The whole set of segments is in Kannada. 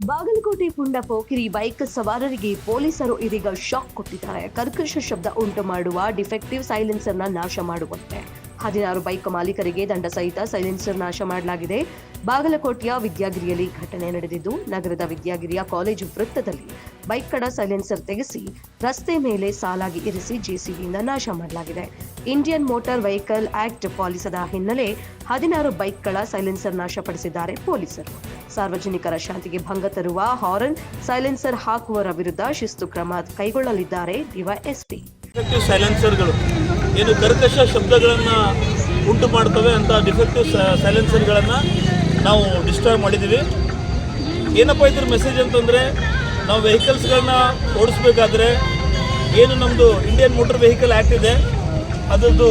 ಬಾಗಲಕೋಟೆ ಪುಂಡ ಪೋಕಿರಿ ಬೈಕ್ ಸವಾರರಿಗೆ ಪೊಲೀಸರು ಇದೀಗ ಶಾಕ್ ಕೊಟ್ಟಿದ್ದಾರೆ. ಕರ್ಕಶ ಶಬ್ದ ಉಂಟು ಮಾಡುವ ಡಿಫೆಕ್ಟಿವ್ ಸೈಲೆನ್ಸರ್ನ ನಾಶ ಮಾಡುವಂತೆ 16 ಬೈಕ್ ಮಾಲೀಕರಿಗೆ ದಂಡ ಸಹಿತ ಸೈಲೆನ್ಸರ್ ನಾಶ ಮಾಡಲಾಗಿದೆ. ಬಾಗಲಕೋಟೆಯ ವಿದ್ಯಾಗಿರಿಯಲ್ಲಿ ಘಟನೆ ನಡೆದಿದ್ದು, ನಗರದ ವಿದ್ಯಾಗಿರಿಯ ಕಾಲೇಜು ವೃತ್ತದಲ್ಲಿ ಬೈಕ್ ಕಡ ಸೈಲೆನ್ಸರ್ ತೆಗೆಸಿ ರಸ್ತೆ ಮೇಲೆ ಸಾಲಾಗಿ ಇರಿಸಿ ಜೆಸಿಬಿಯಿಂದ ನಾಶ ಮಾಡಲಾಗಿದೆ. ಇಂಡಿಯನ್ ಮೋಟಾರ್ ವೆಹಿಕಲ್ ಆಕ್ಟ್ ಪಾಲಿಸದ ಹಿನ್ನೆಲೆ 16 ಬೈಕ್ಗಳ ಸೈಲೆನ್ಸರ್ ನಾಶಪಡಿಸಿದ್ದಾರೆ ಪೊಲೀಸರು. ಸಾರ್ವಜನಿಕರ ಶಾಂತಿಗೆ ಭಂಗ ತರುವ ಹಾರನ್ ಸೈಲೆನ್ಸರ್ ಹಾಕುವವರ ವಿರುದ್ಧ ಶಿಸ್ತು ಕ್ರಮ ಕೈಗೊಳ್ಳಲಿದ್ದಾರೆ ಡಿವೈಎಸ್ಪಿ. ಸೈಲೆನ್ಸರ್ಗಳು ಏನು ಕರ್ಕಶ ಶಬ್ದಗಳನ್ನು ಉಂಟು ಮಾಡ್ತವೆ ಅಂತ ಡಿಫೆಕ್ಟಿವ್ ಸೈಲೆನ್ಸರ್ಗಳನ್ನು ನಾವು ಡಿಸ್ಟ್ರಾಯ್ ಮಾಡಿದ್ದೀವಿ. ಏನಪ್ಪ ಇದ್ರ ಮೆಸೇಜ್ ಅಂತಂದರೆ, ನಾವು ವೆಹಿಕಲ್ಸ್ಗಳನ್ನ ಓಡಿಸ್ಬೇಕಾದ್ರೆ ಏನು ನಮ್ಮದು ಇಂಡಿಯನ್ ಮೋಟರ್ ವೆಹಿಕಲ್ ಆ್ಯಕ್ಟ್ ಇದೆ, ಅದರದ್ದು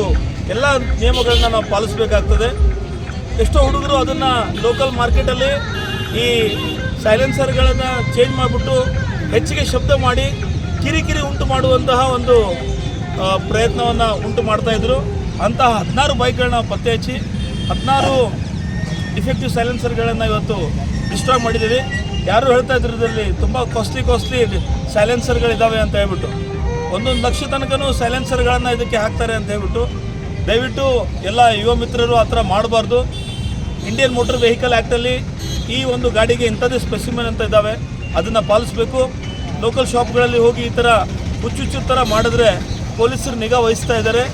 ಎಲ್ಲ ನಿಯಮಗಳನ್ನ ನಾವು ಪಾಲಿಸಬೇಕಾಗ್ತದೆ. ಎಷ್ಟೋ ಹುಡುಗರು ಅದನ್ನು ಲೋಕಲ್ ಮಾರ್ಕೆಟಲ್ಲಿ ಈ ಸೈಲೆನ್ಸರ್ಗಳನ್ನು ಚೇಂಜ್ ಮಾಡಿಬಿಟ್ಟು ಹೆಚ್ಚಿಗೆ ಶಬ್ದ ಮಾಡಿ ಕಿರಿಕಿರಿ ಉಂಟು ಮಾಡುವಂತಹ ಒಂದು ಪ್ರಯತ್ನವನ್ನು ಉಂಟು ಮಾಡ್ತಾಯಿದ್ರು. ಅಂತಹ 16 ಬೈಕ್ಗಳನ್ನ ಪತ್ತೆ ಹಚ್ಚಿ 16 ಡಿಫೆಕ್ಟಿವ್ ಸೈಲೆನ್ಸರ್ಗಳನ್ನು ಇವತ್ತು ಡಿಸ್ಟ್ರಾಯ್ ಮಾಡಿದ್ದೀವಿ. ಯಾರು ಹೇಳ್ತಾ ಇದ್ರು ಇದರಲ್ಲಿ ತುಂಬ ಕಾಸ್ಟ್ಲಿ ಸೈಲೆನ್ಸರ್ಗಳಿದ್ದಾವೆ ಅಂತ ಹೇಳ್ಬಿಟ್ಟು, 1 ಲಕ್ಷ ತನಕನೂ ಸೈಲೆನ್ಸರ್ಗಳನ್ನು ಇದಕ್ಕೆ ಹಾಕ್ತಾರೆ ಅಂತ ಹೇಳ್ಬಿಟ್ಟು, ದಯವಿಟ್ಟು ಎಲ್ಲ ಯುವ ಮಿತ್ರರು ಆ ಥರ ಮಾಡಬಾರ್ದು. ಇಂಡಿಯನ್ ಮೋಟರ್ ವೆಹಿಕಲ್ ಆ್ಯಕ್ಟಲ್ಲಿ ಈ ಒಂದು ಗಾಡಿಗೆ ಇಂಥದ್ದೇ ಸ್ಪೆಸಿಮೆನ್ ಅಂತ ಇದ್ದಾವೆ, ಅದನ್ನು ಪಾಲಿಸಬೇಕು. ಲೋಕಲ್ ಶಾಪ್ಗಳಲ್ಲಿ ಹೋಗಿ ಈ ಥರ ಹುಚ್ಚುಚ್ಚು ಥರ ಮಾಡಿದ್ರೆ ಪೊಲೀಸರು ನಿಗಾ ವಹಿಸ್ತಾ ಇದ್ದಾರೆ.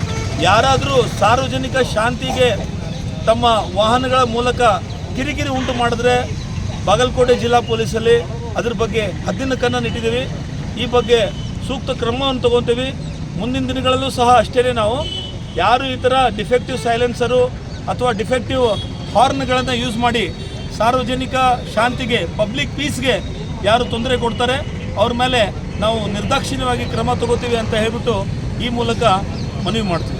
ಯಾರಾದರೂ ಸಾರ್ವಜನಿಕ ಶಾಂತಿಗೆ ತಮ್ಮ ವಾಹನಗಳ ಮೂಲಕ ಕಿರಿಕಿರಿ ಉಂಟು ಮಾಡಿದ್ರೆ ಬಾಗಲಕೋಟೆ ಜಿಲ್ಲಾ ಪೊಲೀಸಲ್ಲಿ ಅದ್ರ ಬಗ್ಗೆ ಹದ್ದಿನ ಕಣ್ಣನ್ನು ಇಟ್ಟಿದ್ದೀವಿ. ಈ ಬಗ್ಗೆ ಸೂಕ್ತ ಕ್ರಮವನ್ನು ತಗೊತೀವಿ. ಮುಂದಿನ ದಿನಗಳಲ್ಲೂ ಸಹ ಅಷ್ಟೇ, ನಾವು ಯಾರು ಈ ಥರ ಡಿಫೆಕ್ಟಿವ್ ಸೈಲೆನ್ಸರು ಅಥವಾ ಡಿಫೆಕ್ಟಿವ್ ಹಾರ್ನ್ಗಳನ್ನು ಯೂಸ್ ಮಾಡಿ ಸಾರ್ವಜನಿಕ ಶಾಂತಿಗೆ, ಪಬ್ಲಿಕ್ ಪೀಸ್ಗೆ ಯಾರು ತೊಂದರೆ ಕೊಡ್ತಾರೆ ಅವ್ರ ಮೇಲೆ ನಾವು ನಿರ್ದಾಕ್ಷಿಣ್ಯವಾಗಿ ಕ್ರಮ ತಗೋತೀವಿ ಅಂತ ಹೇಳ್ಬಿಟ್ಟು ಈ ಮೂಲಕ ಮನವಿ ಮಾಡ್ತೀವಿ.